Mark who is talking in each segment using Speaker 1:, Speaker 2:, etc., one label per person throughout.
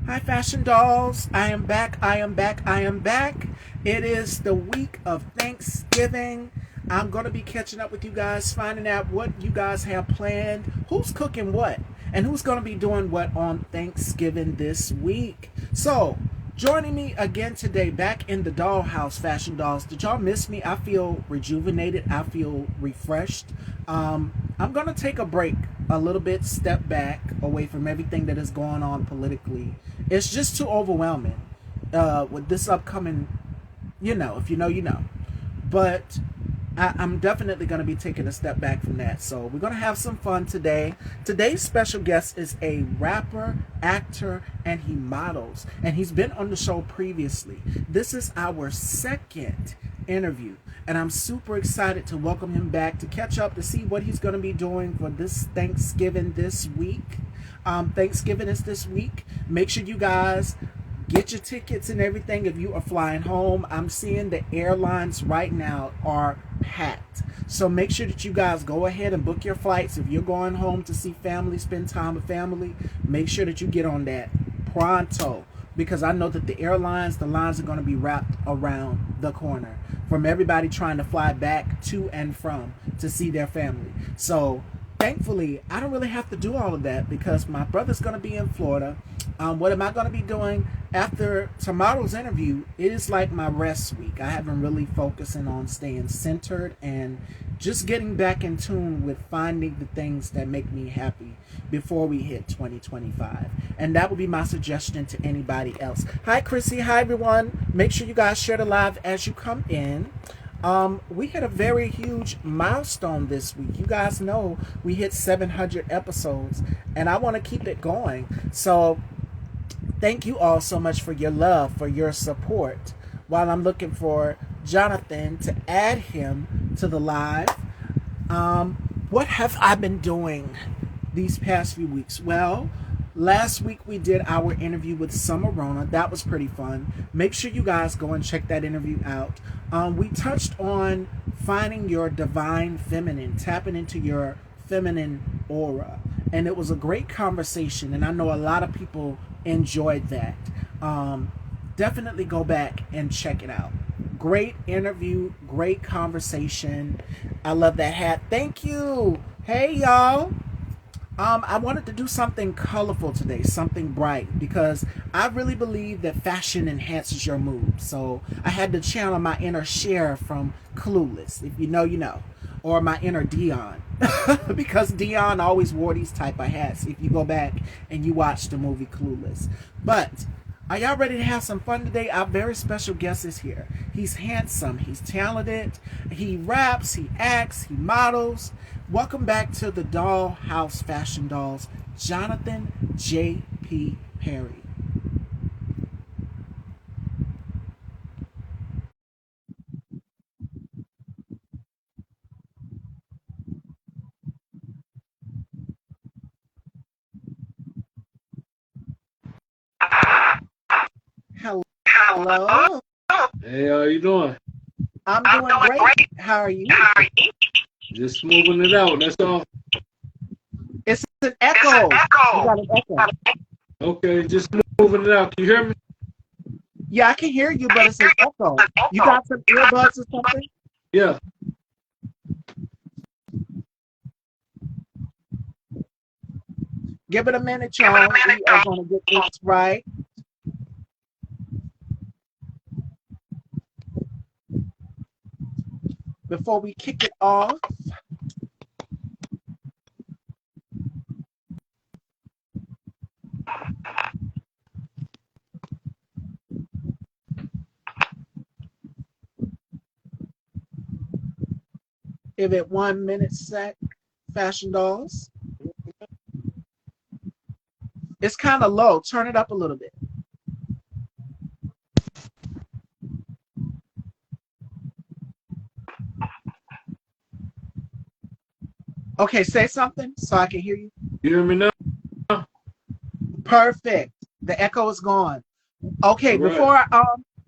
Speaker 1: Hi, fashion dolls. I am back. I am back. I am back. It is the week of Thanksgiving. I'm going to be catching up with you guys, finding out what you guys have planned, who's cooking what, and who's going to be doing what on Thanksgiving this week. So, joining me again today, back in the dollhouse, fashion dolls. Did y'all miss me? I feel rejuvenated. I feel refreshed. I'm going to take a break a little bit, step back away from everything that is going on politically. It's just too overwhelming with this upcoming, if you know, you know. But I'm definitely going to be taking a step back from that. So we're going to have some fun today. Today's special guest is a rapper, actor, and he models. And he's been on the show previously. This is our second interview. And I'm super excited to welcome him back to catch up to see what he's going to be doing for this Thanksgiving this week. Thanksgiving is this week. Make sure you guys get your tickets and everything if you are flying home. I'm seeing the airlines right now are packed. So make sure that you guys go ahead and book your flights. If you're going home to see family, spend time with family, make sure that you get on that pronto. Because I know that the lines are going to be wrapped around the corner from everybody trying to fly back to and from to see their family. So thankfully, I don't really have to do all of that because my brother's going to be in Florida. What am I going to be doing after tomorrow's interview? It is like my rest week. I haven't really focusing on staying centered and just getting back in tune with finding the things that make me happy before we hit 2025. And that would be my suggestion to anybody else. Hi, Chrissy. Hi, everyone. Make sure you guys share the live as you come in. We hit a very huge milestone this week. You guys know we hit 700 episodes, and I want to keep it going. So thank you all so much for your love, for your support. While I'm looking for Jonathan to add him to the live, what have I been doing these past few weeks? Well, last week we did our interview with Summer Rona. That was pretty fun. Make sure you guys go and check that interview out. We touched on finding your divine feminine, tapping into your feminine aura. And it was a great conversation, and I know a lot of people enjoyed that. Definitely go back and check it out. Great interview, great conversation. I love that hat. Thank you. Hey, y'all. I wanted to do something colorful today, something bright, because I really believe that fashion enhances your mood. So I had to channel my inner Cher from Clueless. If you know, you know. Or my inner Dion. Because Dion always wore these type of hats if you go back and you watch the movie Clueless. But are y'all ready to have some fun today? Our very special guest is here. He's handsome. He's talented. He raps. He acts. He models. Welcome back to the Dollhouse Fashion Dolls, Jonathan J.P. Perry. Hello.
Speaker 2: Hey, how you doing?
Speaker 1: I'm doing great. How are you?
Speaker 2: Just moving it out, that's all.
Speaker 1: It's an echo. You got an echo.
Speaker 2: Okay, just moving it out. Can you hear me?
Speaker 1: Yeah, I can hear you, but it's an echo. You got some earbuds or something?
Speaker 2: Yeah.
Speaker 1: Give it a minute, y'all. We are going to get this right. Before we kick it off, give it 1 minute sec, fashion dolls. It's kind of low. Turn it up a little bit. Okay, say something so I can hear you.
Speaker 2: You hear me now?
Speaker 1: Perfect. The echo is gone. Okay,
Speaker 2: Right.
Speaker 1: before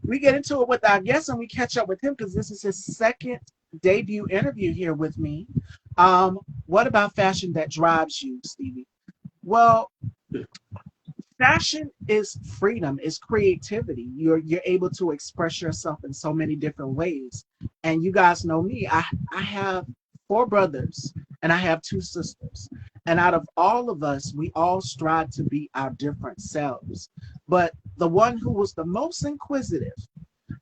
Speaker 1: we get into it with our guest and we catch up with him, because this is his second debut interview here with me. What about fashion that drives you, Stevie? Well, Fashion is freedom, is creativity. You're able to express yourself in so many different ways. And you guys know me. I have four brothers and I have two sisters. And out of all of us, we all strive to be our different selves. But the one who was the most inquisitive,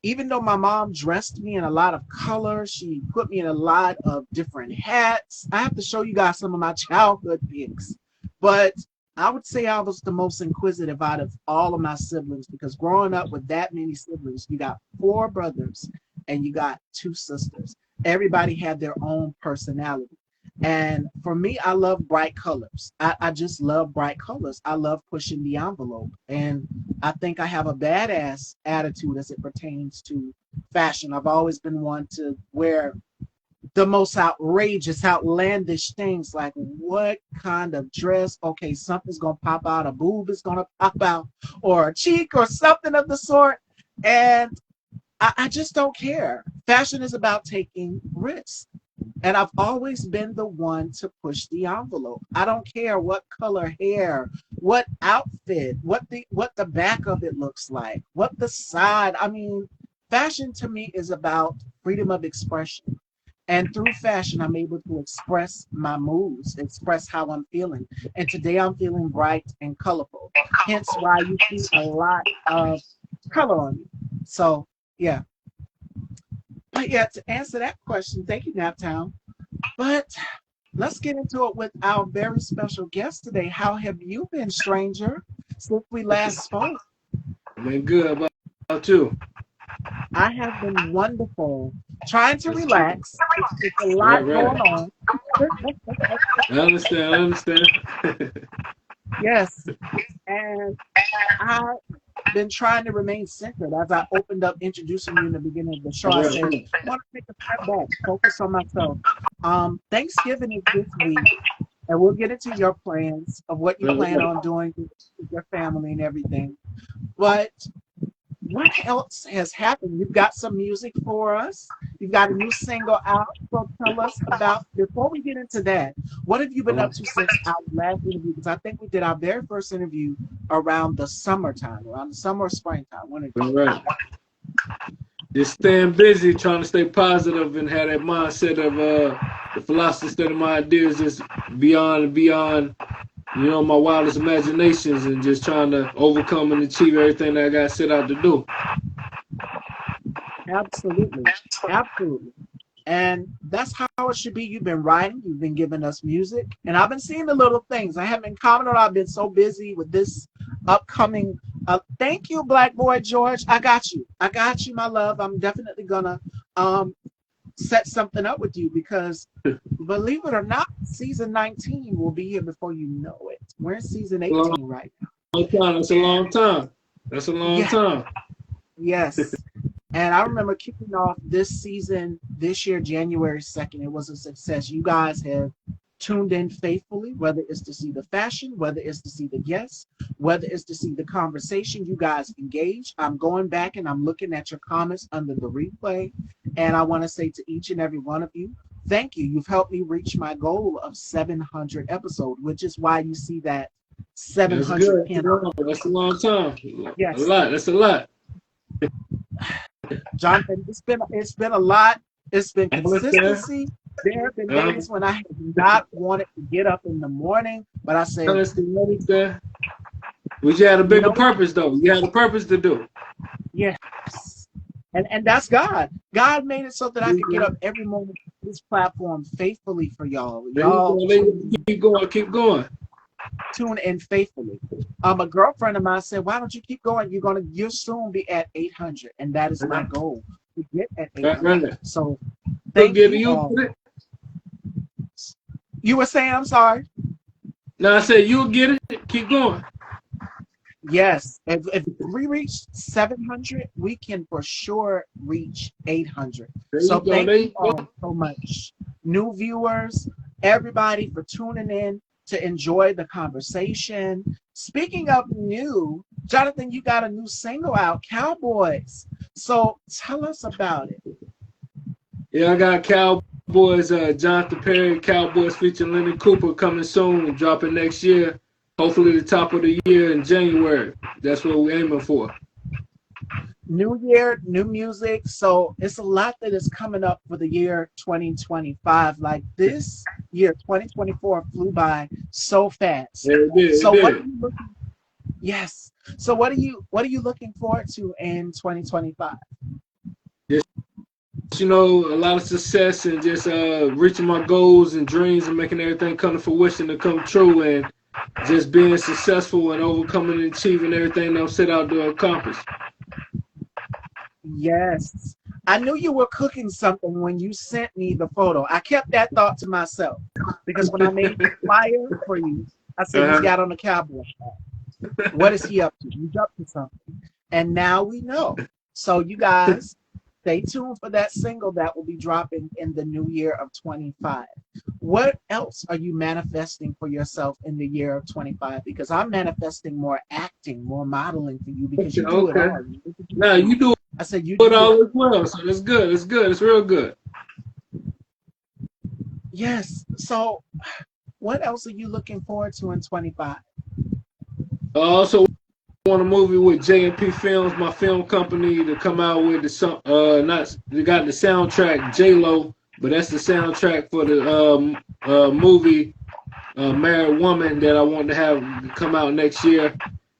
Speaker 1: even though my mom dressed me in a lot of colors, she put me in a lot of different hats. I have to show you guys some of my childhood pics. But I would say I was the most inquisitive out of all of my siblings because growing up with that many siblings, you got four brothers and you got two sisters. Everybody had their own personality. And for me, I love bright colors. I just love bright colors. I love pushing the envelope. And I think I have a badass attitude as it pertains to fashion. I've always been one to wear the most outrageous, outlandish things like what kind of dress? Okay, something's going to pop out, a boob is going to pop out, or a cheek or something of the sort. And I just don't care. Fashion is about taking risks. And I've always been the one to push the envelope. I don't care what color hair, what outfit, what the back of it looks like, what the side. I mean, fashion to me is about freedom of expression. And through fashion, I'm able to express my moods, express how I'm feeling. And today I'm feeling bright and colorful. Hence why you see a lot of color on me. So yeah. But yeah, to answer that question, thank you, Naptown. But let's get into it with our very special guest today. How have you been, stranger, since we last spoke?
Speaker 2: Been good. About you?
Speaker 1: I have been wonderful. Trying to
Speaker 2: That's
Speaker 1: relax. It's a
Speaker 2: right,
Speaker 1: lot
Speaker 2: right.
Speaker 1: going on.
Speaker 2: I understand.
Speaker 1: Yes. And I've been trying to remain centered. As I opened up introducing you in the beginning of the show, I said, I want to take a step back, focus on myself. Thanksgiving is this week, and we'll get into your plans of what you plan on doing with your family and everything. But what else has happened? You've got some music for us. You've got a new single out. So tell us about, before we get into that, what have you been up to since our last interview? Because I think we did our very first interview around the summertime, around the summer or springtime.
Speaker 2: All right. Just staying busy, trying to stay positive and have that mindset of the philosophy instead of my ideas just beyond and beyond, my wildest imaginations and just trying to overcome and achieve everything that I got set out to do.
Speaker 1: Absolutely. Absolutely. And that's how it should be. You've been writing, you've been giving us music, and I've been seeing the little things. I haven't been commenting. I've been so busy with this upcoming. Thank you, Black Boy George. I got you. I got you, my love. I'm definitely gonna set something up with you because, believe it or not, season 19 will be here before you know it. We're in season 18 right now.
Speaker 2: That's a long time. That's a long time.
Speaker 1: Yes. And I remember kicking off this season this year, January 2nd. It was a success. You guys have tuned in faithfully, whether it's to see the fashion, whether it's to see the guests, whether it's to see the conversation. You guys engage. I'm going back and I'm looking at your comments under the replay. And I want to say to each and every one of you, thank you. You've helped me reach my goal of 700 episodes, which is why you see that 700 pin.
Speaker 2: That's a long time.
Speaker 1: Yes.
Speaker 2: A lot. That's a lot.
Speaker 1: Jonathan, it's been a lot. It's been consistency. There have been days when I have not wanted to get up in the morning, but I said,
Speaker 2: we had a bigger purpose, though. You had a purpose to do.
Speaker 1: Yes. And that's God. God made it so that I could get up every morning on this platform faithfully for y'all. Y'all
Speaker 2: keep going.
Speaker 1: Tune in faithfully. A girlfriend of mine said, why don't you keep going? You'll soon be at 800. And that is my goal, to get at 800. So thank you all. You were saying, I'm sorry?
Speaker 2: No, I said you'll get it. Keep going.
Speaker 1: Yes. If we reach 700, we can for sure reach 800. So thank you all so much. New viewers, everybody for tuning in to enjoy the conversation. Speaking of new, Jonathan, you got a new single out, Cowboys. So tell us about it.
Speaker 2: Yeah, I got Cowboys, Jonathan Perry, Cowboys featuring Lenny Cooper coming soon and dropping next year. hopefully the top of the year in January. That's what we're aiming for.
Speaker 1: New year, new music. So it's a lot that is coming up for the year 2025. Like this year, 2024 flew by so fast.
Speaker 2: Yeah, it did. It
Speaker 1: So what are
Speaker 2: did.
Speaker 1: you looking? Yes. So what are you looking forward to in 2025?
Speaker 2: Just a lot of success and just reaching my goals and dreams and making everything come to fruition to come true and just being successful and overcoming and achieving everything that I'm set out to accomplish.
Speaker 1: Yes. I knew you were cooking something when you sent me the photo. I kept that thought to myself because when I made the flyer for you, I said he's
Speaker 2: Uh-huh.
Speaker 1: got on the cowboy hat. What is he up to? He's up to something. And now we know. So you guys, stay tuned for that single that will be dropping in the new year of 25. What else are you manifesting for yourself in the year of 25? Because I'm manifesting more acting, more modeling for you because
Speaker 2: Okay,
Speaker 1: you do it
Speaker 2: okay.
Speaker 1: all.
Speaker 2: Now you do
Speaker 1: I said you
Speaker 2: it
Speaker 1: do it.
Speaker 2: all as well, so that's good. It's good. It's real good.
Speaker 1: Yes. So what else are you looking forward to in 25?
Speaker 2: I also want a movie with J&P Films, my film company, to come out with not they got the soundtrack J Lo, but that's the soundtrack for the movie Married Woman that I want to have come out next year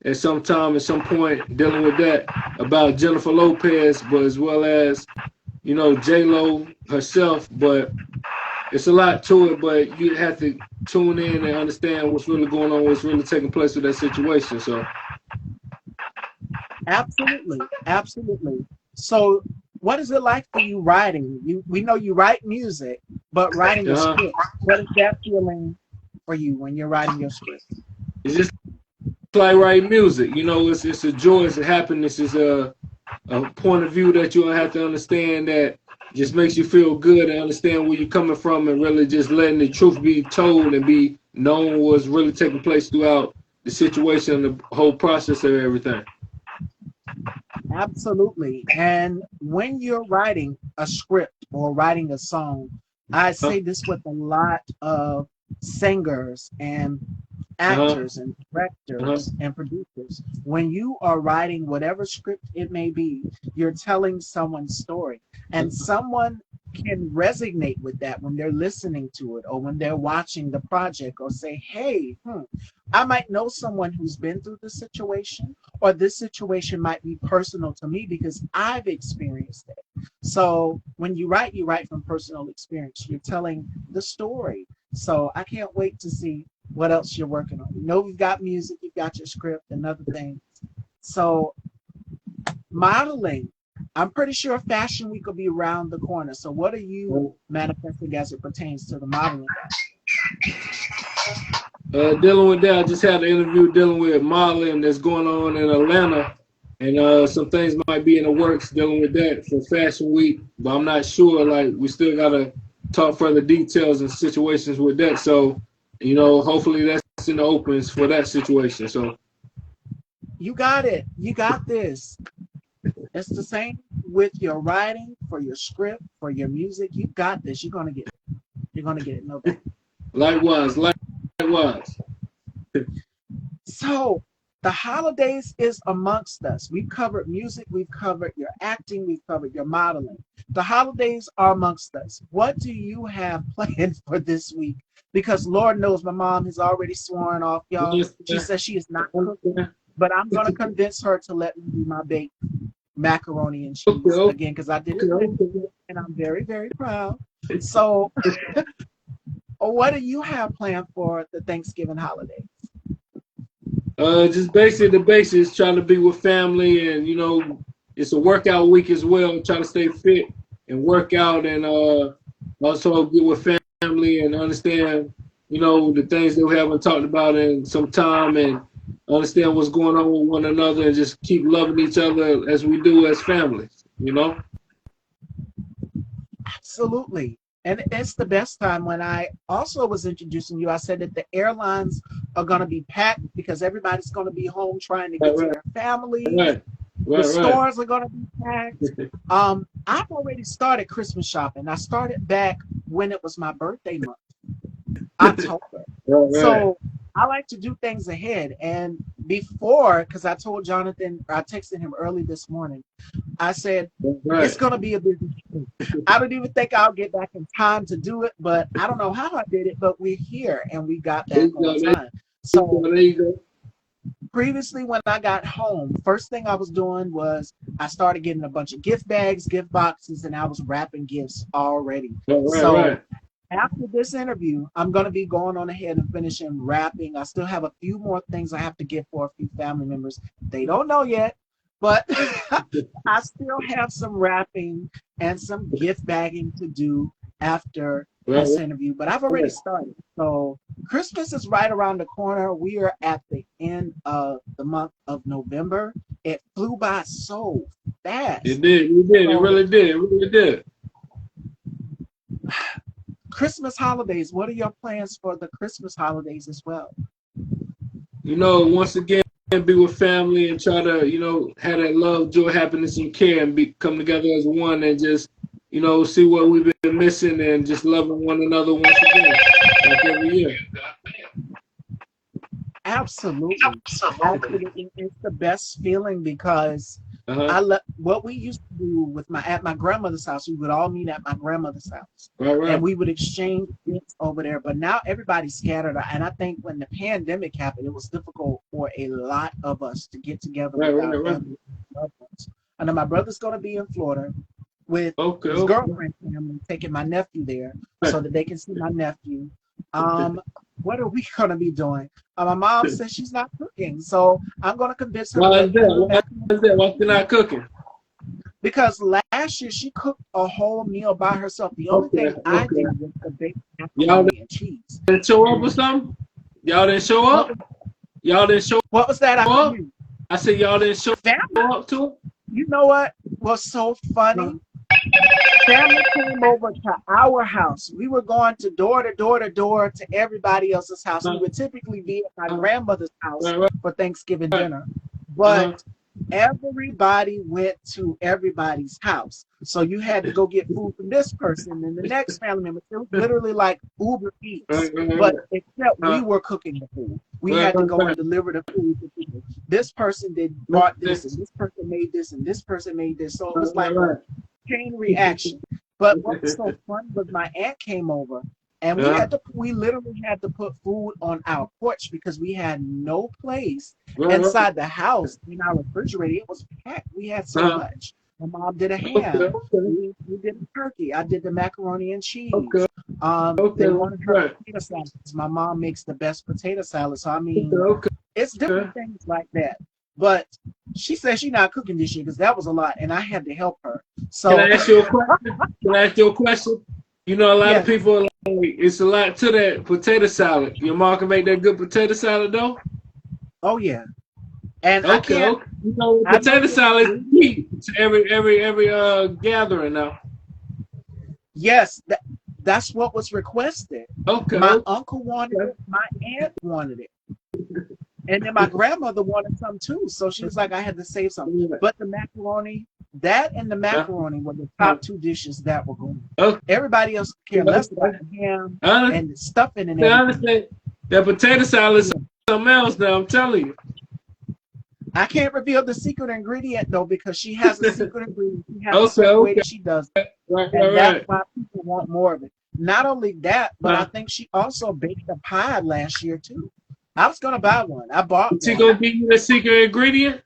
Speaker 2: at some time, at some point, dealing with that about Jennifer Lopez, but as well as J Lo herself. But it's a lot to it, but you have to tune in and understand what's really going on, what's really taking place with that situation. So,
Speaker 1: Absolutely. Absolutely. So what is it like for you writing? We know you write music, but writing a
Speaker 2: uh-huh.
Speaker 1: script, what is that feeling for you when you're writing your script?
Speaker 2: It's just like writing music. It's a joy, it's a happiness, it's a point of view that you'll have to understand that just makes you feel good and understand where you're coming from and really just letting the truth be told and be known what's really taking place throughout the situation and the whole process of everything.
Speaker 1: Absolutely. And when you're writing a script or writing a song, I
Speaker 2: Uh-huh.
Speaker 1: say this with a lot of singers and
Speaker 2: Uh-huh.
Speaker 1: actors and
Speaker 2: Uh-huh.
Speaker 1: directors and producers. When you are writing whatever script it may be, you're telling someone's story. And someone can resonate with that when they're listening to it or when they're watching the project or say, hey, I might know someone who's been through this situation, or this situation might be personal to me because I've experienced it. So when you write from personal experience. You're telling the story. So I can't wait to see what else you're working on. You know, you've got music, you've got your script and other things. So modeling, I'm pretty sure Fashion Week will be around the corner. So what are you manifesting as it pertains to the modeling?
Speaker 2: Dealing with that, I just had an interview dealing with modeling that's going on in Atlanta, and some things might be in the works dealing with that for Fashion Week, but I'm not sure. Like, we still gotta talk further details and situations with that. So, hopefully that's in the opens for that situation. So,
Speaker 1: You got it. You got this. It's the same with your writing, for your script, for your music. You got this. You're gonna get it. You're gonna get it. No doubt.
Speaker 2: likewise, likewise.
Speaker 1: So the holidays is amongst us. We've covered music, we've covered your acting, we've covered your modeling. The holidays are amongst us. What do you have planned for this week? Because Lord knows my mom has already sworn off, y'all. She says she is not cooking, but I'm gonna convince her to let me do my baked macaroni and cheese
Speaker 2: Okay,
Speaker 1: again because I did it right
Speaker 2: okay.
Speaker 1: and I'm very, very proud. So what do you have planned for the Thanksgiving holiday?
Speaker 2: Just basically the basics, trying to be with family, and it's a workout week as well. Trying to stay fit and work out, and also get with family and understand, the things that we haven't talked about in some time, and understand what's going on with one another, and just keep loving each other as we do as families.
Speaker 1: Absolutely. And it's the best time. When I also was introducing you, I said that the airlines are going to be packed because everybody's going to be home trying to get to
Speaker 2: Right,
Speaker 1: their families.
Speaker 2: right,
Speaker 1: The
Speaker 2: right, right.
Speaker 1: stores are going to be packed. I've already started Christmas shopping. I started back when it was my birthday month, October.
Speaker 2: Right, right.
Speaker 1: So I like to do things ahead. And before, because I told Jonathan, I texted him early this morning, I said, it's
Speaker 2: Right.
Speaker 1: going to be a busy day. I don't even think I'll get back in time to do it, but I don't know how I did it, but we're here and we got
Speaker 2: There
Speaker 1: back
Speaker 2: you
Speaker 1: on
Speaker 2: go. There
Speaker 1: time.
Speaker 2: you
Speaker 1: So
Speaker 2: go. There you go.
Speaker 1: previously, when I got home, first thing I was doing was I started getting a bunch of gift bags, gift boxes, and I was wrapping gifts already.
Speaker 2: Right.
Speaker 1: So
Speaker 2: Right.
Speaker 1: after this interview, I'm going to be going on ahead and finishing wrapping. I still have a few more things I have to get for a few family members. They don't know yet, but I still have some wrapping and some gift bagging to do after
Speaker 2: Right.
Speaker 1: this interview, but I've already
Speaker 2: Right.
Speaker 1: started. So Christmas is right around the corner. We are at the end of the month of November. It flew by so
Speaker 2: It
Speaker 1: fast.
Speaker 2: did. It did. It
Speaker 1: So
Speaker 2: really did. It really did.
Speaker 1: Christmas holidays, what are your plans for the Christmas holidays as well?
Speaker 2: You know, once again, be with family and try to, have that love, joy, happiness, and care, and come together as one, and just, see what we've been missing, and just loving one another once again, like every year.
Speaker 1: Absolutely. Absolutely. It's the best feeling because
Speaker 2: Uh-huh.
Speaker 1: what we used to do with at my grandmother's house, we would all meet at my grandmother's house
Speaker 2: Right.
Speaker 1: and
Speaker 2: Right.
Speaker 1: we would exchange gifts over there. But now everybody's scattered. And I think when the pandemic happened, it was difficult for a lot of us to get together
Speaker 2: Right.
Speaker 1: with
Speaker 2: Right.
Speaker 1: our
Speaker 2: Right.
Speaker 1: family and loved ones. I know my brother's going to be in Florida with
Speaker 2: Okay.
Speaker 1: his
Speaker 2: Okay.
Speaker 1: girlfriend's family, taking my nephew there
Speaker 2: Right.
Speaker 1: so that they can see my nephew. What are we going to be doing? My mom says she's not cooking, so I'm going to convince her to
Speaker 2: Why is
Speaker 1: make me a little
Speaker 2: that?
Speaker 1: macaroni
Speaker 2: Why is that? Why you not cooking?
Speaker 1: because last year she cooked a whole meal by herself. The only
Speaker 2: Okay.
Speaker 1: thing I
Speaker 2: Okay.
Speaker 1: did was the baked
Speaker 2: Y'all
Speaker 1: macaroni and cheese.
Speaker 2: didn't show up or something? Y'all didn't show
Speaker 1: What
Speaker 2: up? Y'all didn't show
Speaker 1: what was that? I couldn't
Speaker 2: up?
Speaker 1: hear you.
Speaker 2: I said y'all didn't show
Speaker 1: Family,
Speaker 2: up to it?
Speaker 1: you know what was so funny? Family came over to our house. We were going to door to door to door to everybody else's house. We would typically be at my grandmother's house
Speaker 2: Right. Right.
Speaker 1: for Thanksgiving
Speaker 2: Right.
Speaker 1: dinner,
Speaker 2: Uh-huh.
Speaker 1: but everybody went to everybody's house. So you had to go get food from this person and the next family member. It was literally like Uber Eats,
Speaker 2: Right. Right.
Speaker 1: but
Speaker 2: Right.
Speaker 1: except we were cooking the food. We
Speaker 2: Right.
Speaker 1: had to go
Speaker 2: Right.
Speaker 1: and deliver the food to people. This person bought this, and this person made this, and this person made this. So it was like a chain reaction. But what was so fun was my aunt came over and we literally had to put food on our porch because we had no place inside the house in our refrigerator. It was packed. We had so much. My mom did a ham. We did a turkey. I did the macaroni and cheese. They wanted her potato salad. My mom makes the best potato salad. So I mean, it's different things like that. But she said she's not cooking this year because that was a lot, and I had to help her. So
Speaker 2: Can I ask you a question? Can I ask you a question? You know, a lot of
Speaker 1: yes.
Speaker 2: people are like, it's a lot to that potato salad. Your mom can make that good potato salad, though?
Speaker 1: Oh yeah. And I can't.
Speaker 2: Okay. You know, potato salad is key to every gathering now.
Speaker 1: Yes, that's what was requested.
Speaker 2: Okay.
Speaker 1: My uncle wanted it. My aunt wanted it. And then my grandmother wanted some too. So she was like, I had to save some. But the macaroni, that and the macaroni were the top two dishes that were going.
Speaker 2: Okay.
Speaker 1: Everybody else cared less about the ham and the stuffing and everything.
Speaker 2: I understand. That potato salad is something else now, I'm telling you.
Speaker 1: I can't reveal the secret ingredient though because she has a secret ingredient. She has a certain way that she does it. And that's why people want more of it. Not only that, but I think she also baked a pie last year too. I was gonna buy one. I bought one.
Speaker 2: She gonna give you the secret ingredient?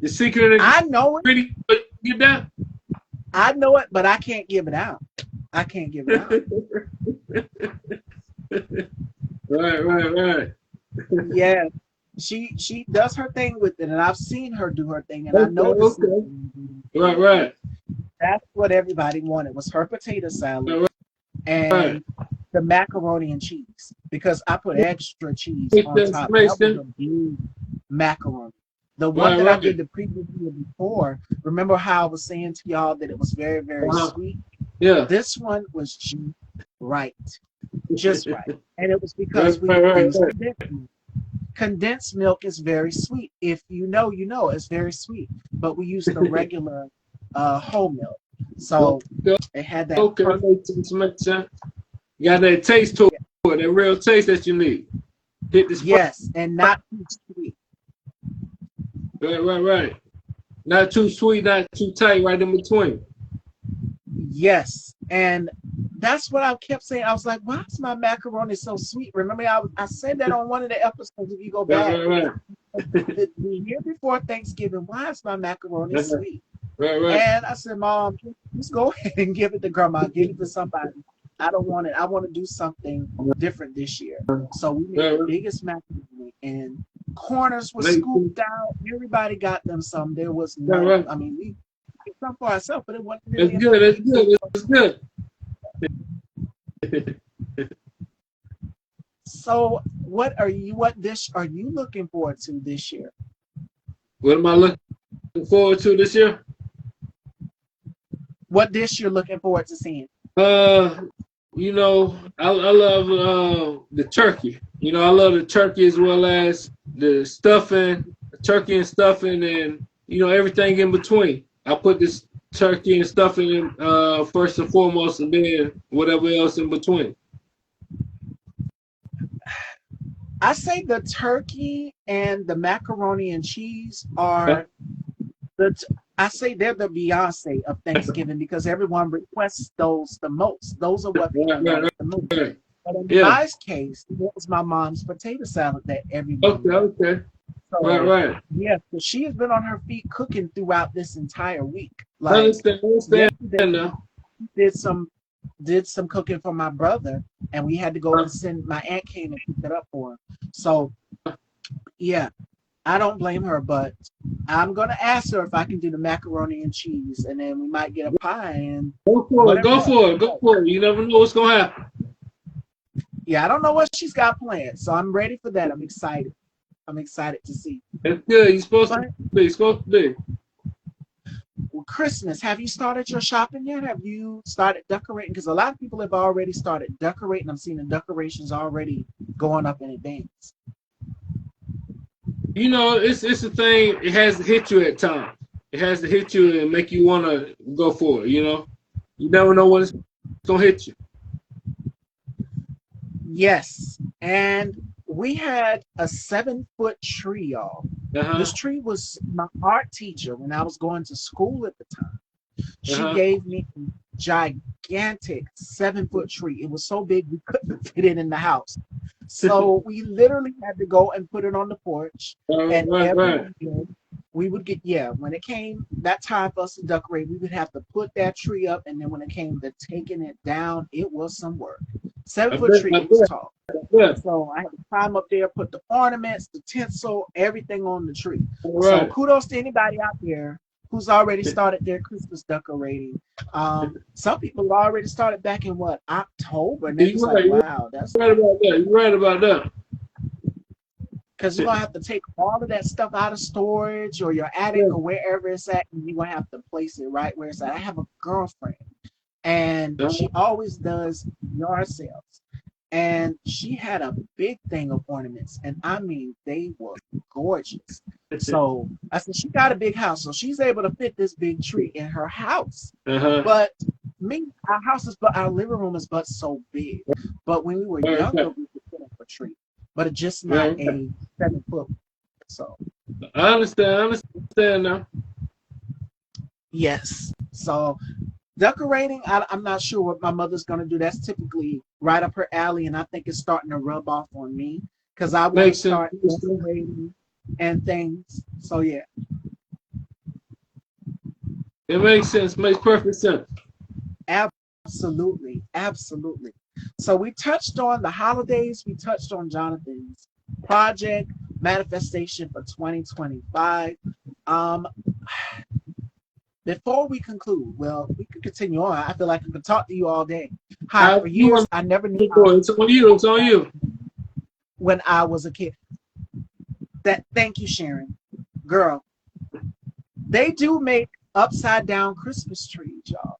Speaker 2: The secret ingredient?
Speaker 1: I know it.
Speaker 2: Get that?
Speaker 1: I know it, but I can't give it out. I can't give it out.
Speaker 2: Right.
Speaker 1: Yeah. She does her thing with it, and I've seen her do her thing, and I know this.
Speaker 2: Right.
Speaker 1: That's what everybody wanted was her potato salad and the macaroni and cheese because I put extra cheese on top. That was a big macaroni. The one that I did the previous year before, remember how I was saying to y'all that it was very, very sweet?
Speaker 2: Yeah.
Speaker 1: This one was just right. And it was because we used condensed milk. Condensed milk is very sweet. If you know, it's very sweet. But we used the regular whole milk. So it had that.
Speaker 2: Okay, makes sense. You got that taste to it, that real taste that you need. Hit the spot.
Speaker 1: Yes, and not too sweet.
Speaker 2: Right. Not too sweet, not too tight, right in between.
Speaker 1: Yes, and that's what I kept saying. I was like, "Why is my macaroni so sweet?" Remember, I said that on one of the episodes. If you go back,
Speaker 2: Right.
Speaker 1: the year before Thanksgiving, why is my macaroni sweet?
Speaker 2: Right.
Speaker 1: And I said, Mom, just go ahead and give it to grandma. Give it to somebody. I don't want it. I want to do something different this year. So we made the
Speaker 2: Right.
Speaker 1: biggest macaroni, and corners were
Speaker 2: Make sense.
Speaker 1: scooped out. Everybody got them some. There was none.
Speaker 2: Right.
Speaker 1: I mean, we did some for ourselves, but it wasn't
Speaker 2: That's
Speaker 1: really
Speaker 2: good.
Speaker 1: enough to
Speaker 2: That's
Speaker 1: eat. So
Speaker 2: good. That's good.
Speaker 1: So what dish are you looking forward to this year?
Speaker 2: What am I looking forward to this year?
Speaker 1: What dish you're looking forward to seeing?
Speaker 2: Uh, I love the turkey. I love the turkey as well as the stuffing, turkey and stuffing, and everything in between. I put this turkey and stuffing in first and foremost, and then whatever else in between.
Speaker 1: I say the turkey and the macaroni and cheese
Speaker 2: Right,
Speaker 1: are I say they're the Beyonce of Thanksgiving because everyone requests those the most. Those are what people
Speaker 2: right,
Speaker 1: like the most.
Speaker 2: right.
Speaker 1: But in
Speaker 2: Yeah.
Speaker 1: my case, it was my mom's potato salad that everyone
Speaker 2: Okay.
Speaker 1: loved.
Speaker 2: Okay.
Speaker 1: So
Speaker 2: Right.
Speaker 1: yeah, so she has been on her feet cooking throughout this entire week.
Speaker 2: I
Speaker 1: Like
Speaker 2: understand. I understand
Speaker 1: yesterday,
Speaker 2: now.
Speaker 1: did some did some cooking for my brother, and we had to go and send my aunt came and picked it up for him. So yeah, I don't blame her, but I'm gonna ask her if I can do the macaroni and cheese, and then we might get a pie and
Speaker 2: Go for it.
Speaker 1: whatever
Speaker 2: Go
Speaker 1: else.
Speaker 2: for it. Go for it. You never know what's gonna happen.
Speaker 1: Yeah, I don't know what she's got planned, so I'm ready for that. I'm excited. I'm excited to see.
Speaker 2: That's good. You're supposed to
Speaker 1: But
Speaker 2: be. You're supposed to be.
Speaker 1: Christmas, have you started your shopping yet? Have you started decorating? Because a lot of people have already started decorating. I'm seeing the decorations already going up in advance.
Speaker 2: It's a thing. It has to hit you at times. It has to hit you and make you want to go for it. You never know when it's gonna hit you.
Speaker 1: Yes, and we had a 7-foot tree, y'all.
Speaker 2: Uh
Speaker 1: This
Speaker 2: huh.
Speaker 1: tree was my art teacher when I was going to school at the time.
Speaker 2: Uh
Speaker 1: She
Speaker 2: huh.
Speaker 1: gave me a gigantic 7-foot tree. It was so big we couldn't fit it in the house. So we literally had to go and put it on the porch. And every
Speaker 2: Right.
Speaker 1: year we would get, yeah, when it came that time for us to decorate, we would have to put that tree up. And then when it came to taking it down, it was some work. seven
Speaker 2: I
Speaker 1: foot
Speaker 2: bet.
Speaker 1: tree,
Speaker 2: I
Speaker 1: it was
Speaker 2: bet.
Speaker 1: tall.
Speaker 2: I bet.
Speaker 1: So I had to climb up there, put the ornaments, the tinsel, everything on the tree.
Speaker 2: All
Speaker 1: So
Speaker 2: right.
Speaker 1: kudos to anybody out there who's already started their Christmas decorating. Some people have already started back in what, October, and they're just
Speaker 2: You're
Speaker 1: like,
Speaker 2: right. You're
Speaker 1: wow, that's
Speaker 2: right about that. You're right about that.
Speaker 1: because you're gonna have to take all of that stuff out of storage or your attic
Speaker 2: Yeah.
Speaker 1: or wherever it's at, and you're gonna have to place it right where it's at. I have a girlfriend, and she always does yard sales. And she had a big thing of ornaments, and I mean, they were gorgeous. So I said, she got a big house, so she's able to fit this big tree in her house.
Speaker 2: Uh huh.
Speaker 1: But me, our house is, but our living room is but so big. But when we were younger,
Speaker 2: Right.
Speaker 1: we could put up a tree, but it's just not
Speaker 2: Right.
Speaker 1: a 7 foot. So
Speaker 2: I understand. I understand now.
Speaker 1: yes, so decorating, I'm not sure what my mother's going to do. That's typically right up her alley, and I think it's starting to rub off on me because I want to
Speaker 2: Makes sense.
Speaker 1: start decorating and things. So yeah,
Speaker 2: It makes sense. Makes perfect sense.
Speaker 1: absolutely, absolutely. So we touched on the holidays. We touched on Jonathan's project manifestation for 2025. Um, Before we conclude, well, we could continue on. I feel like I could talk to you all day. Hi, for
Speaker 2: You
Speaker 1: years,
Speaker 2: want
Speaker 1: I never knew
Speaker 2: to go? It's on you. It's on you.
Speaker 1: when I was a kid. Thank you, Sharon. Girl, they do make upside down Christmas trees, y'all.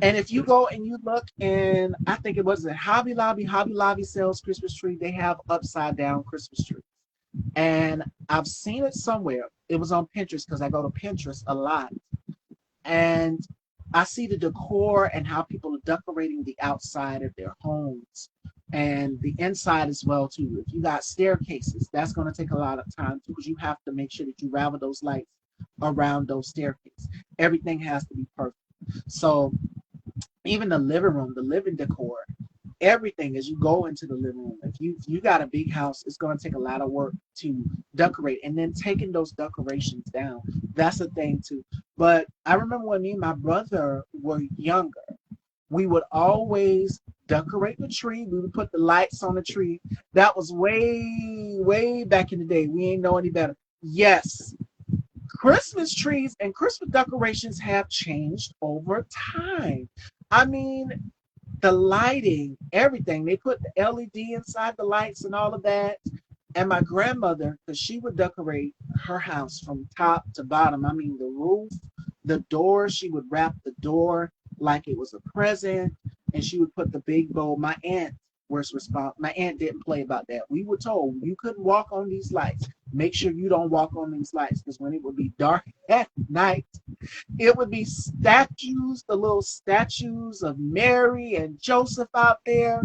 Speaker 1: And if you go and you look in, I think it was a Hobby Lobby. Hobby Lobby sells Christmas tree. They have upside down Christmas trees. And I've seen it somewhere. It was on Pinterest because I go to Pinterest a lot. And I see the decor and how people are decorating the outside of their homes and the inside as well too. If you got staircases, that's going to take a lot of time too, because you have to make sure that you ravel those lights around those staircases. Everything has to be perfect. So even the living room, the living decor, everything as you go into the living room. If you got a big house, it's going to take a lot of work to decorate, and then taking those decorations down. That's a thing too. But I remember when me and my brother were younger, we would always decorate the tree. We would put the lights on the tree. That was way back in the day. We ain't know any better. Yes, Christmas trees and Christmas decorations have changed over time. I mean, the lighting, everything. They put the LED inside the lights and all of that. And my grandmother, because she would decorate her house from top to bottom. I mean, the roof, the door, she would wrap the door like it was a present, and she would put the big bow. My aunt was responsible. My aunt didn't play about that. We were told you couldn't walk on these lights. Make sure you don't walk on these lights, because when it would be dark at night, it would be statues, the little statues of Mary and Joseph out there,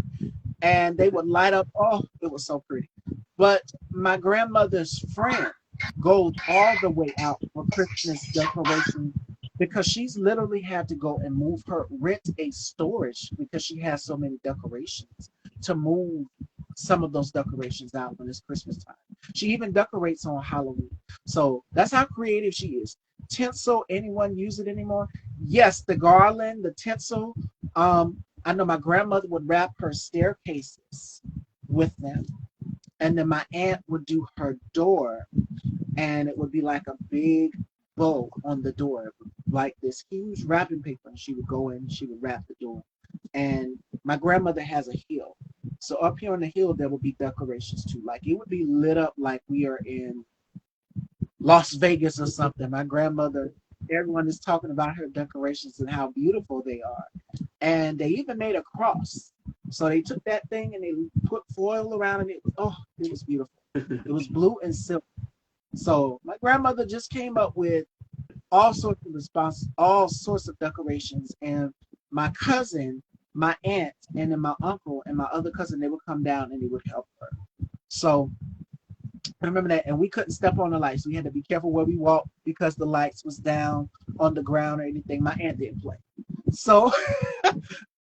Speaker 1: and they would light up. Oh, it was so pretty. But my grandmother's friend goes all the way out for Christmas decoration, because she's literally had to go and move her rent a storage because she has so many decorations to move some of those decorations out when it's Christmas time. She even decorates on Halloween. So that's how creative she is. Tinsel, anyone use it anymore? Yes, the garland, the tinsel. I know my grandmother would wrap her staircases with them. And then my aunt would do her door, and it would be like a big bow on the door, like this huge wrapping paper. And she would go in, and she would wrap the door. And my grandmother has a hill. So up here on the hill, there would be decorations too. Like it would be lit up like we are in Las Vegas or something. My grandmother, everyone is talking about her decorations and how beautiful they are. And they even made a cross. So they took that thing and they put foil around it. It was beautiful. It was blue and silver. So my grandmother just came up with all sorts of decorations. And my cousin, my aunt, and then my uncle and my other cousin, they would come down and they would help her. So I remember that, and we couldn't step on the lights. We had to be careful where we walked because the lights was down on the ground or anything. My aunt didn't play. So,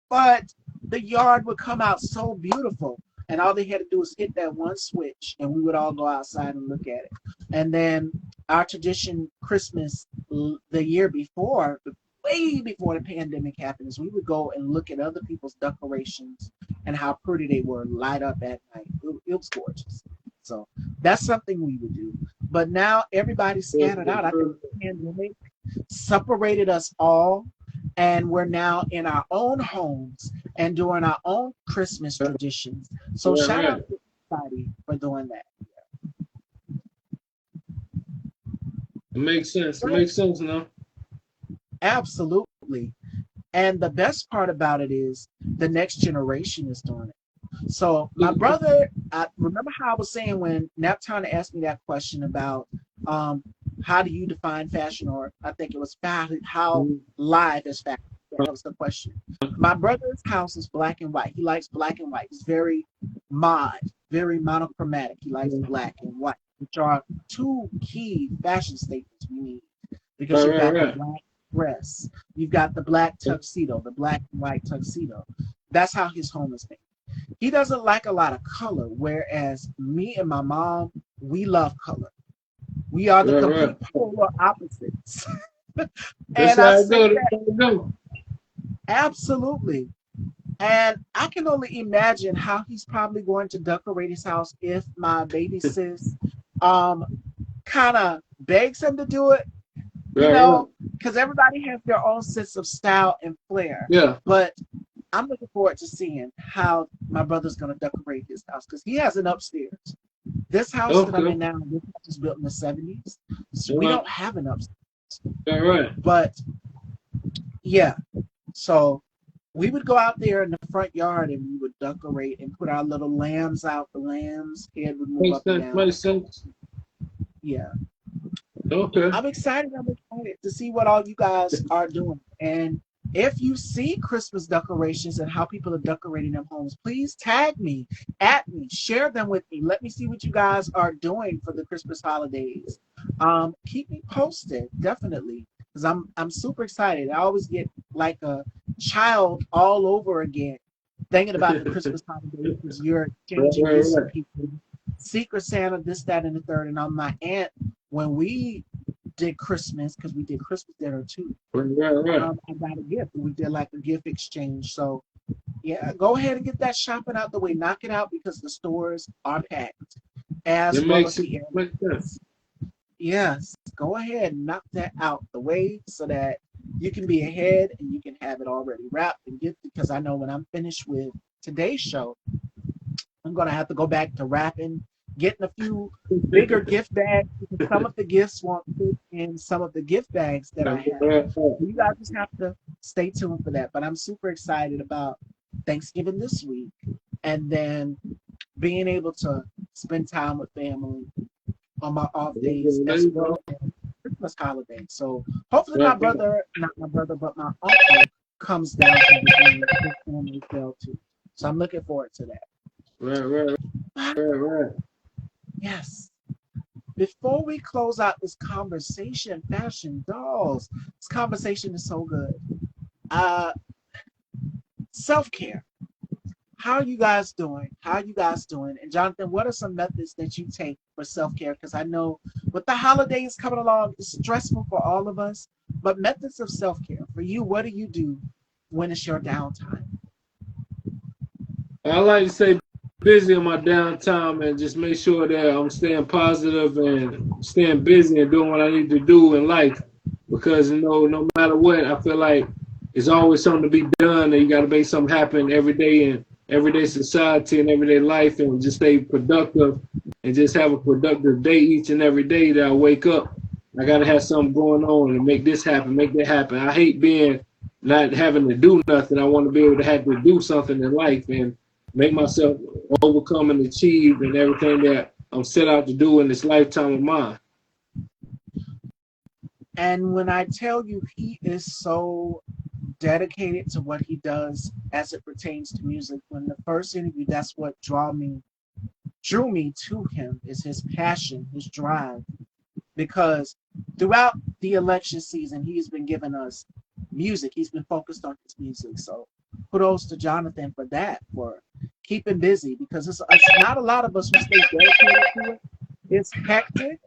Speaker 1: but the yard would come out so beautiful, and all they had to do was hit that one switch, and we would all go outside and look at it. And then our tradition, Christmas, the year before, way before the pandemic happened, is we would go and look at other people's decorations and how pretty they were light up at night. It was gorgeous. So that's something we would do. But now everybody's scattered out. I think the pandemic separated us all, and we're now in our own homes and doing our own Christmas traditions. So shout out to everybody for doing that.
Speaker 2: It makes sense. It makes sense now.
Speaker 1: Absolutely. And the best part about it is the next generation is doing it. So my brother, I remember how I was saying when Naptana asked me that question about how do you define fashion, or I think it was how live is fashion. That was the question. My brother's house is black and white. He likes black and white. He's very very monochromatic. He likes black and white, which are two key fashion statements we need, because you've got the black dress, you've got the black tuxedo, the black and white tuxedo. That's how his home is made. He doesn't like a lot of color, whereas me and my mom, we love color. We are the complete polar opposites.
Speaker 2: And I say that
Speaker 1: absolutely. And I can only imagine how he's probably going to decorate his house if my baby sis kind of begs him to do it, you know, because everybody has their own sense of style and flair.
Speaker 2: Yeah.
Speaker 1: But I'm looking forward to seeing how my brother's going to decorate his house, because he has an upstairs. This house that I'm in now, this house was built in the 70s, so we don't have an upstairs. But yeah, so we would go out there in the front yard and we would decorate and put our little lambs out. The lambs' head would move up and down.
Speaker 2: Makes sense.
Speaker 1: Yeah.
Speaker 2: Okay.
Speaker 1: I'm excited to see what all you guys are doing. And If you see Christmas decorations and how people are decorating their homes, please tag me, at me, share them with me. Let me see what you guys are doing for the Christmas holidays. Keep me posted, definitely, because I'm super excited. I always get like a child all over again thinking about the Christmas holidays because you're exchanging gifts with
Speaker 2: Right.
Speaker 1: people. Secret Santa, this, that, and the third. And on my aunt, when we did Christmas, because we did Christmas dinner too,
Speaker 2: Right.
Speaker 1: I got a gift. We did like a gift exchange. So yeah, go ahead and get that shopping out the way. Knock it out because the stores are packed, as
Speaker 2: It
Speaker 1: well
Speaker 2: makes
Speaker 1: as
Speaker 2: it
Speaker 1: the
Speaker 2: makes sense.
Speaker 1: airports. Yes, go ahead and knock that out the way so that you can be ahead and you can have it already wrapped and get. Because I know when I'm finished with today's show, I'm gonna have to go back to wrapping, getting a few bigger gift bags. Some of the gifts won't fit in some of the gift bags that I have. You guys just have to stay tuned for that. But I'm super excited about Thanksgiving this week and then being able to spend time with family on my off days
Speaker 2: There
Speaker 1: as
Speaker 2: you
Speaker 1: well
Speaker 2: go.
Speaker 1: as Christmas holiday. So hopefully my
Speaker 2: Right.
Speaker 1: brother, not my brother, but my uncle comes down to visit me his family as well too. So I'm looking forward to
Speaker 2: Right.
Speaker 1: that.
Speaker 2: Right.
Speaker 1: Yes. Before we close out this conversation, fashion dolls, this conversation is so good. Uh, Self care. How are you guys doing? How are you guys doing? And Jonathan, what are some methods that you take for self care? Because I know with the holidays coming along, it's stressful for all of us. But methods of self care for you, what do you do when it's your downtime?
Speaker 2: I like to stay busy in my downtime and just make sure that I'm staying positive and staying busy and doing what I need to do in life. Because no matter what, I feel like it's always something to be done, and you got to make something happen every day in everyday society and everyday life, and just stay productive and just have a productive day each and every day that I wake up. I got to have something going on and make this happen, make that happen. I hate being not having to do nothing. I want to be able to have to do something in life and make myself overcome and achieve and everything that I'm set out to do in this lifetime of mine.
Speaker 1: And when I tell you he is so dedicated to what he does as it pertains to music, when the first interview, that's what drew me to him is his passion, his drive. Because throughout the election season, he's been giving us music. He's been focused on his music. So kudos to Jonathan for that, for keeping busy because it's not a lot of us who stay dedicated to it. It's hectic,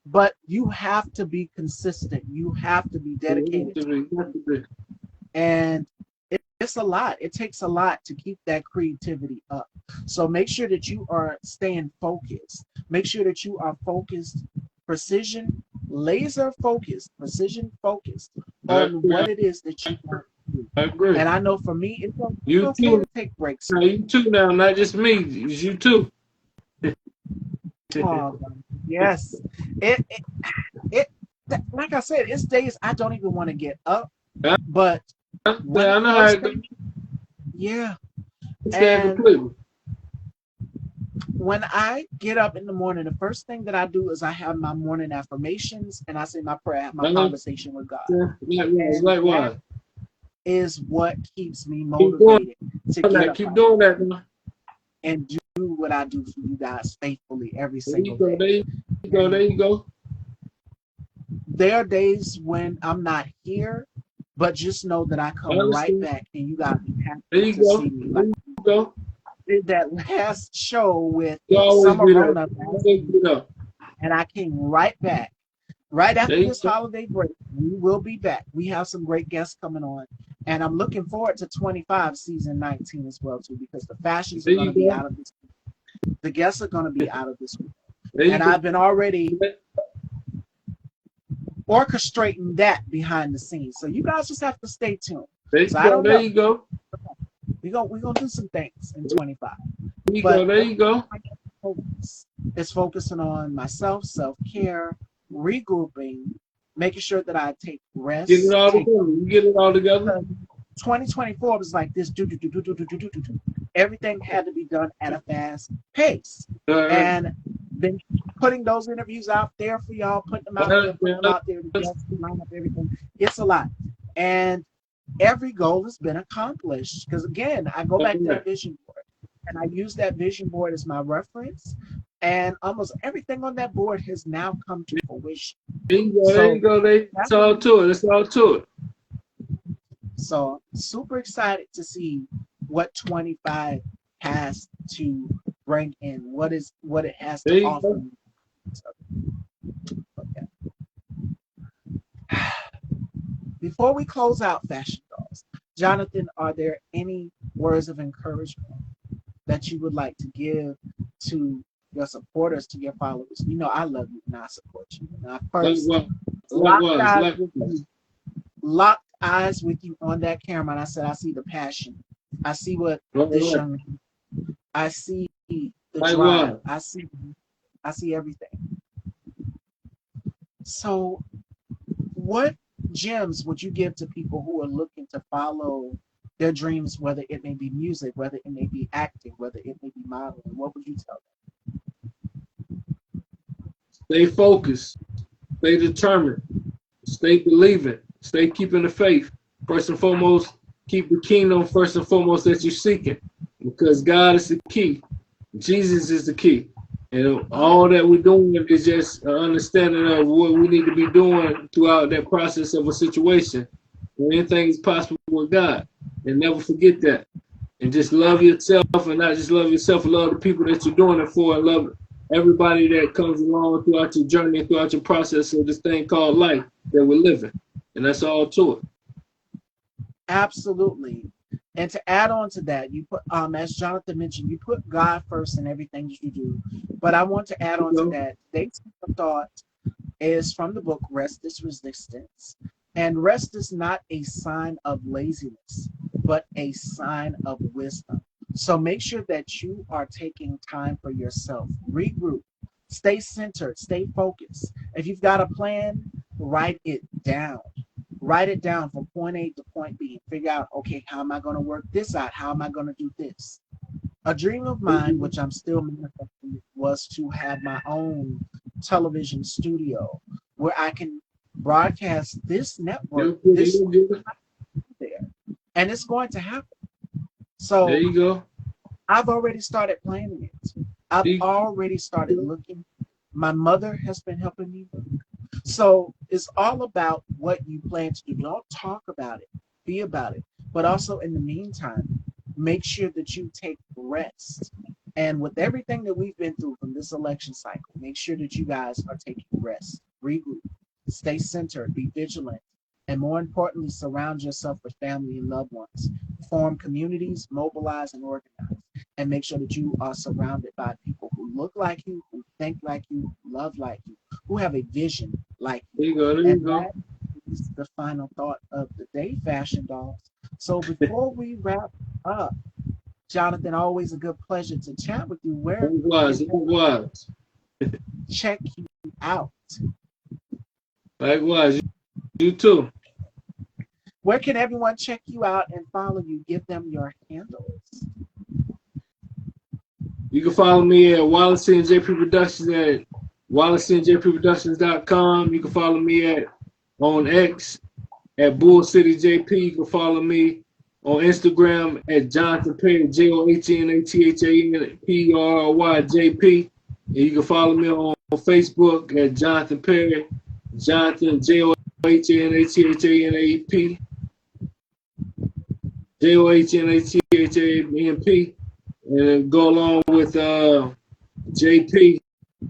Speaker 1: but you have to be consistent. You have to be dedicated to it. And it's a lot. It takes a lot to keep that creativity up. So make sure that you are staying focused. Make sure that you are focused, precision, laser focused, precision focused
Speaker 2: I
Speaker 1: on
Speaker 2: agree.
Speaker 1: what it is that you want to do.
Speaker 2: I agree.
Speaker 1: And I know for me, it's
Speaker 2: You
Speaker 1: okay
Speaker 2: too.
Speaker 1: to take breaks.
Speaker 2: Now, you too now, not just me. It's you too.
Speaker 1: Oh, yes. It, it, like I said, it's days I don't even want to get up.
Speaker 2: I,
Speaker 1: But
Speaker 2: I
Speaker 1: one of the
Speaker 2: know how
Speaker 1: first
Speaker 2: it goes.
Speaker 1: things, yeah.
Speaker 2: Understand
Speaker 1: And
Speaker 2: completely.
Speaker 1: when I get up in the morning, the first thing that I do is I have my morning affirmations and I say my prayer, I have my conversation with God.
Speaker 2: Likewise,
Speaker 1: And that
Speaker 2: likewise.
Speaker 1: is what keeps me
Speaker 2: Keep doing
Speaker 1: motivated to get
Speaker 2: that.
Speaker 1: up
Speaker 2: Keep doing that. Now.
Speaker 1: and do what I do for you guys faithfully every
Speaker 2: There you
Speaker 1: single
Speaker 2: go.
Speaker 1: day.
Speaker 2: There you go.
Speaker 1: And
Speaker 2: There you go.
Speaker 1: there are days when I'm not here, but just know that I
Speaker 2: I
Speaker 1: come right
Speaker 2: understand.
Speaker 1: back and you guys be
Speaker 2: There
Speaker 1: happy
Speaker 2: you
Speaker 1: to
Speaker 2: go.
Speaker 1: see me.
Speaker 2: There
Speaker 1: Like
Speaker 2: you go.
Speaker 1: did that last show with
Speaker 2: You always
Speaker 1: Summer
Speaker 2: be there.
Speaker 1: Rona
Speaker 2: You
Speaker 1: last
Speaker 2: always
Speaker 1: week,
Speaker 2: be there.
Speaker 1: and I came right back. Right
Speaker 2: There
Speaker 1: after
Speaker 2: you
Speaker 1: this
Speaker 2: go.
Speaker 1: holiday break, we will be back. We have some great guests coming on, and I'm looking forward to 25 season 19 as well too, because the fashions are
Speaker 2: There
Speaker 1: going
Speaker 2: you
Speaker 1: to be
Speaker 2: go.
Speaker 1: out of this. The guests are going to be out of this week,
Speaker 2: There you
Speaker 1: and
Speaker 2: go.
Speaker 1: I've been already orchestrating that behind the scenes. So you guys just have to stay tuned.
Speaker 2: There you
Speaker 1: So I
Speaker 2: go.
Speaker 1: don't
Speaker 2: There
Speaker 1: know.
Speaker 2: you go.
Speaker 1: We're gonna do some things in 25,
Speaker 2: There you go.
Speaker 1: but
Speaker 2: There you go.
Speaker 1: focus is focusing on myself, self care, regrouping, making sure that I take
Speaker 2: Get it
Speaker 1: rest,
Speaker 2: all
Speaker 1: take
Speaker 2: together. You get it all together.
Speaker 1: 2024 was like this. Do. Everything had to be done at a fast pace,
Speaker 2: Uh,
Speaker 1: and then putting those interviews out there for y'all, putting them out there,
Speaker 2: uh,
Speaker 1: putting them out there, the guests, line up everything. It's a lot, and every goal has been accomplished. Because again, I go back to that
Speaker 2: There
Speaker 1: vision board and I use that vision board as my reference. And almost everything on that board has now come to fruition.
Speaker 2: you go. There you
Speaker 1: So
Speaker 2: go. It's
Speaker 1: that's
Speaker 2: all to it. It's all to it.
Speaker 1: so super excited to see what 25 has to bring in, what it has
Speaker 2: There
Speaker 1: to
Speaker 2: you
Speaker 1: offer
Speaker 2: go.
Speaker 1: me. So, okay. Before we close out Fashion Dolls, Jonathan, are there any words of encouragement that you would like to give to your supporters, to your followers? You know, I love you and I support you. When I first
Speaker 2: Likewise,
Speaker 1: locked
Speaker 2: likewise,
Speaker 1: eyes with
Speaker 2: likewise.
Speaker 1: you, locked eyes with you on that camera, and I said, I see the passion. I see what
Speaker 2: Right,
Speaker 1: this
Speaker 2: right.
Speaker 1: young man, I see the drive.
Speaker 2: Likewise.
Speaker 1: I see everything. So what gems would you give to people who are looking to follow their dreams, whether it may be music, whether it may be acting, whether it may be modeling? What would you tell
Speaker 2: Stay focused. Stay determined. Stay believing. Stay keeping the faith. First and foremost, keep the kingdom first and foremost that you're seeking. Because God is the key. Jesus is the key. And all that we're doing is just an understanding of what we need to be doing throughout that process of a situation. And anything is possible with God. And never forget that. And just love yourself, and not just love yourself, but love the people that you're doing it for, and love everybody that comes along throughout your journey and throughout your process of this thing called life that we're living. And that's all to it.
Speaker 1: Absolutely. And to add on to that, you put, as Jonathan mentioned, you put God first in everything that you do. But I want to add
Speaker 2: You
Speaker 1: on to
Speaker 2: know?
Speaker 1: that. Today's thought is from the book Rest is Resistance. And rest is not a sign of laziness, but a sign of wisdom. So make sure that you are taking time for yourself. Regroup, stay centered, stay focused. If you've got a plan, write it down. Write it down from point A to point B. Figure out, okay, how am I going to work this out? How am I going to do this? A dream of mine, which I'm still manifesting, was to have my own television studio where I can broadcast this network,
Speaker 2: You'll get it,
Speaker 1: this
Speaker 2: you'll get it.
Speaker 1: there, and it's going to happen.
Speaker 2: There
Speaker 1: So
Speaker 2: you go.
Speaker 1: I've already started planning it. I've
Speaker 2: There you
Speaker 1: already started
Speaker 2: go.
Speaker 1: looking. My mother has been helping me. So it's all about what you plan to do. Don't talk about it, be about it. But also in the meantime, make sure that you take rest. And with everything that we've been through from this election cycle, make sure that you guys are taking rest, regroup, stay centered, be vigilant, and more importantly, surround yourself with family and loved ones. Form communities, mobilize and organize, and make sure that you are surrounded by people who look like you, who think like you, love like you, who have a vision like you.
Speaker 2: There you go. There you
Speaker 1: And
Speaker 2: go.
Speaker 1: that is the final thought of the day, Fashion Dolls. So before we wrap up, Jonathan, always a good pleasure to chat with you. Where
Speaker 2: Likewise,
Speaker 1: can
Speaker 2: likewise.
Speaker 1: check you out?
Speaker 2: Likewise. You too.
Speaker 1: Where can everyone check you out and follow you? Give them your handles.
Speaker 2: You can follow me at Wallace and JP Productions at wallaceandjpproductions.com. You can follow me at on X at Bull City JP. You can follow me on Instagram at Jonathan Perry, JOHNATHANPRRYJP. And you can follow me on Facebook at Jonathan Perry, Jonathan JOHNATHANAP, JOHNATHANP. And go along with JP,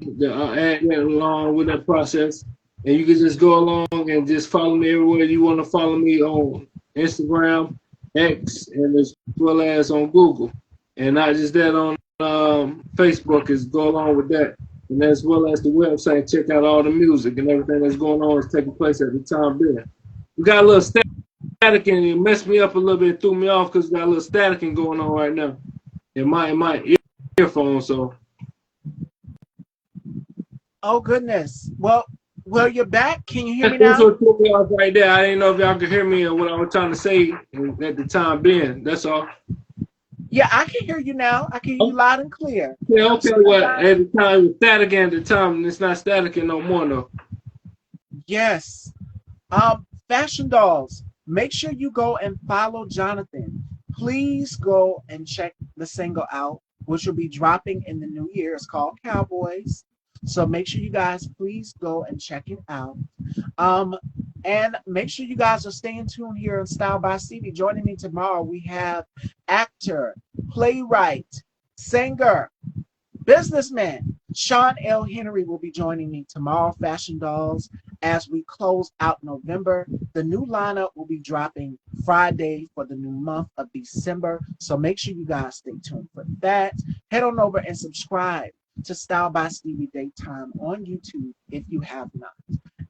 Speaker 2: add that along with that process. And you can just go along and just follow me everywhere you want to follow me on Instagram, X, and as well as on Google. And not just that on Facebook, is go along with that. And as well as the website, check out all the music and everything that's going on is taking place at the time being. We got a little static and it messed me up a little bit, threw me off because we got a little staticking going on right now in my earphones. So
Speaker 1: Oh goodness. Well, you're back. Can you hear me
Speaker 2: that's
Speaker 1: now?
Speaker 2: what threw me off right there. I didn't know if y'all could hear me and what I was trying to say at the time being. That's all.
Speaker 1: Yeah, I can hear you now. I can hear you loud and clear.
Speaker 2: Okay, okay.
Speaker 1: So
Speaker 2: Well, at the time it was static at the time, and it's not static no more though.
Speaker 1: yes. Fashion Dolls. Make sure you go and follow Jonathan. Please go and check the single out, which will be dropping in the new year. It's called Cowboys. So make sure you guys please go and check it out. Um, and make sure you guys are staying tuned here in Style by Stevie. Joining me tomorrow, we have actor, playwright, singer, businessman Sean L. Henry will be joining me tomorrow, Fashion Dolls, as we close out November. The new lineup will be dropping Friday for the new month of December. So make sure you guys stay tuned for that. Head on over and subscribe to Style by Stevie Daytime on YouTube if you have not.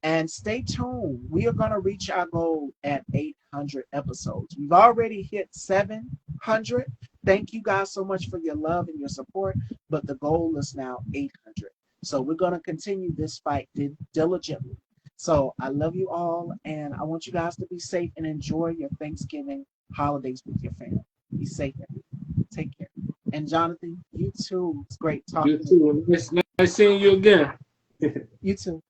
Speaker 1: And stay tuned. We are going to reach our goal at 800 episodes. We've already hit 700. Thank you guys so much for your love and your support. But the goal is now 800. So we're going to continue this fight diligently. So I love you all. And I want you guys to be safe and enjoy your Thanksgiving holidays with your family. Be safe, everyone. Take care. And Jonathan, you too. It's great talking
Speaker 2: You
Speaker 1: to you.
Speaker 2: too. Nice seeing you again.
Speaker 1: You too.